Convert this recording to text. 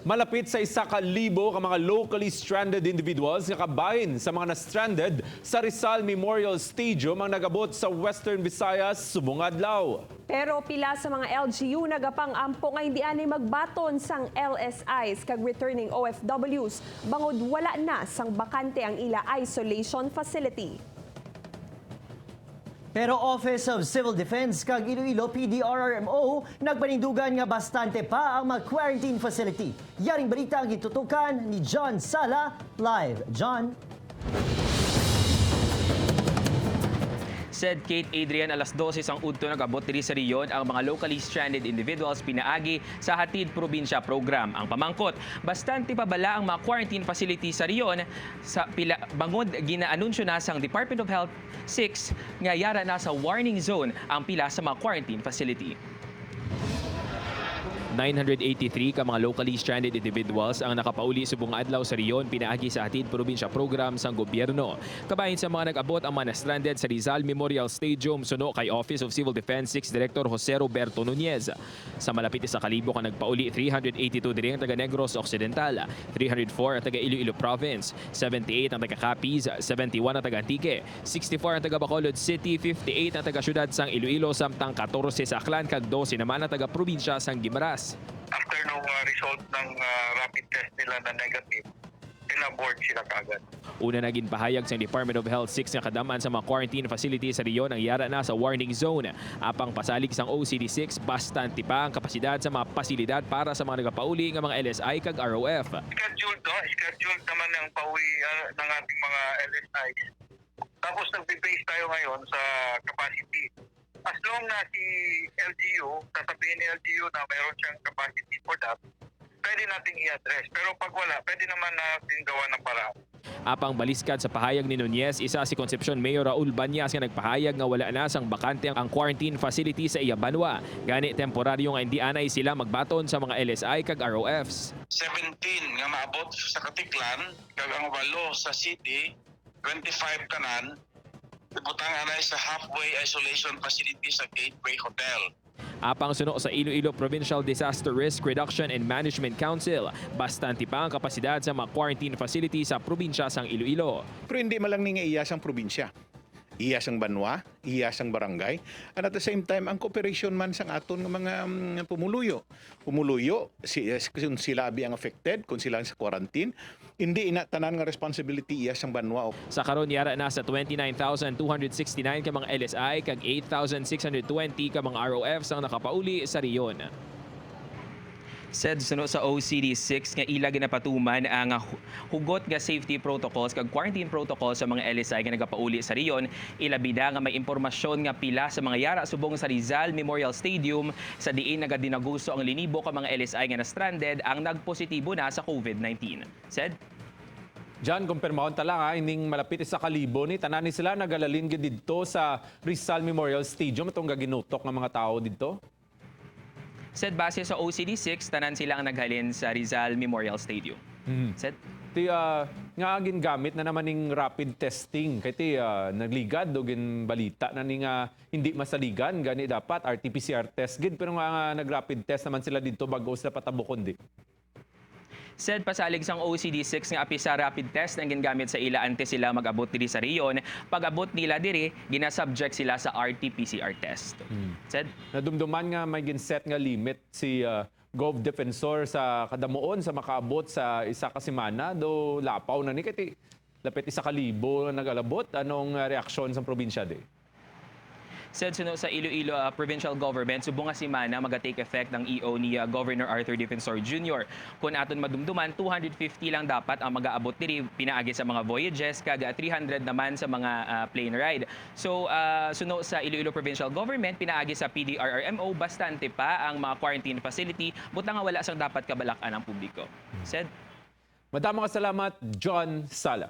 Malapit sa 1,000 ka mga locally stranded individuals nga kabahin sa mga na-stranded sa Rizal Memorial Stadium ang nag-abot sa Western Visayas subong adlaw. Pero pila sa mga LGU nagapang ampo nga hindi anay magbaton sang LSIs kag returning OFWs bangod wala na sang bakante ang ila isolation facility. Pero Office of Civil Defense kag Iloilo PDRRMO nagpanindugan nga bastante pa ang mag-quarantine facility. Yaring balita ang gitutukan ni John Sala live. John. Said Kate Adrian, alas 12 ang udto nag-abot diri sa riyon ang mga locally stranded individuals pinaagi sa Hatid Probinsya program. Ang pamangkot, bastante pa bala ang mga quarantine facility sa riyon sa pila bangod ginaanunsyo na sang Department of Health 6 nga yara na sa warning zone ang pila sa mga quarantine facility. 983 ka mga locally stranded individuals ang nakapauli subong adlaw sa riyon pinaagi sa Hatid Probinsya program sang gobyerno. Kabahin sa mga nag-abot ang mga na-stranded sa Rizal Memorial Stadium suno kay Office of Civil Defense 6 Director Jose Roberto Nunez. Sa malapit sa kalibo ka nagpauli 382 diri ang taga Negros Occidental, 304 ang taga Iloilo Province, 78 ang taga Capiz, 71 ang taga Antique, 64 ang taga Bacolod City, 58 ang taga syudad sang Iloilo samtang 14 sa Aklan kag 12 naman ang taga probinsya sang Guimaras. After nung result ng rapid test nila na negative, pina-board sila kaagad. Una naging pahayag sa Department of Health 6 nga kadaman sa mga quarantine facilities sa riyon ang yara na sa warning zone. Apang pasalig sang OCD6, bastante pa ang kapasidad sa mga pasilidad para sa mga nagapauli ng mga LSI kag ROF. Scheduled naman ang pauwi ng ating mga LSI. Tapos nagbe-base tayo ngayon sa capacity. As long na si LGU, sasabihin ni LGU na mayroon siyang capacity for that, pwede nating i-address. Pero pag wala, pwede naman natin gawa ng paraan. Apang baliskad sa pahayag ni Nunez, isa si Concepcion Mayor Raul Banyas nga nagpahayag nga wala na sang bakante ang quarantine facility sa iya banwa. Gani temporaryo nga hindi anay sila magbaton sa mga LSI kag ROFs. 17 nga maabot sa Katiklan, kag ang 8 sa city, 25 kanan, ibutang anay sa halfway isolation facility sa Gateway Hotel. Apang suno sa Iloilo Provincial Disaster Risk Reduction and Management Council, bastante pa ang kapasidad sa mga quarantine facility sa probinsya sang Iloilo. Pero hindi malang nga iyas ang probinsya. Iyas ang banwa, iyas ang barangay, and at the same time, ang cooperation man sang aton ng mga pumuluyo. Pumuluyo, kung sila ang affected, kung sila sa quarantine, hindi inatanan nga responsibility iyas ang banwa. Sa karon yara na sa 29,269 ka mga LSI kag 8,620 ka mga ROFs ang nakapauli sa riyon. Said suno sa OCD6 nga ila ginapatuman ang hugot nga safety protocols kag quarantine protocols sa mga LSI nga nagapauli sa riyon. Ilabida nga may impormasyon nga pila sa mga yara subong sa Rizal Memorial Stadium sa diin nagadinaguso ang linibo ka mga LSI nga na-stranded ang nagpositibo na sa COVID-19. Said John, kumpirmahon tala ining malapit sa kalibo ni tanan ni sila nagalalin gid didto sa Rizal Memorial Stadium itong gaginutok nga mga tao didto. Said base sa OCD6, tanan sila ang naghalin sa Rizal Memorial Stadium. Said Nga gingamit na naman ning rapid testing kay nagligad o gin balita na ning hindi masaligan gani dapat RT-PCR test gid pero nga nag-rapid test naman sila dito bago sila patabukon di. Said pasalig sang OCD6 nga api sa rapid test na gingamit sa ila ante sila mag-abot diri sa riyon. Pag-abot nila diri, ginasubject sila sa RT-PCR test. Said Nadumduman nga may ginset nga limit si Gov Defensor sa kadamuon sa makaabot sa isa ka semana do lapaw na ni kay lapit 1,000 nagalabot. Anong reaksyon sa probinsya di? Said suno sa Iloilo Provincial Government, subong nga semana maga-take effect ng EO ni Governor Arthur Defensor Jr. Kung aton madumduman, 250 lang dapat ang mag-aabot diri pinaagi sa mga voyages, kag 300 naman sa mga plane ride. So, suno sa Iloilo Provincial Government, pinaagi sa PDRRMO, bastante pa ang mga quarantine facility, buta nga wala sang dapat kabalak-an ang publiko. Said Madamang salamat, John Sala.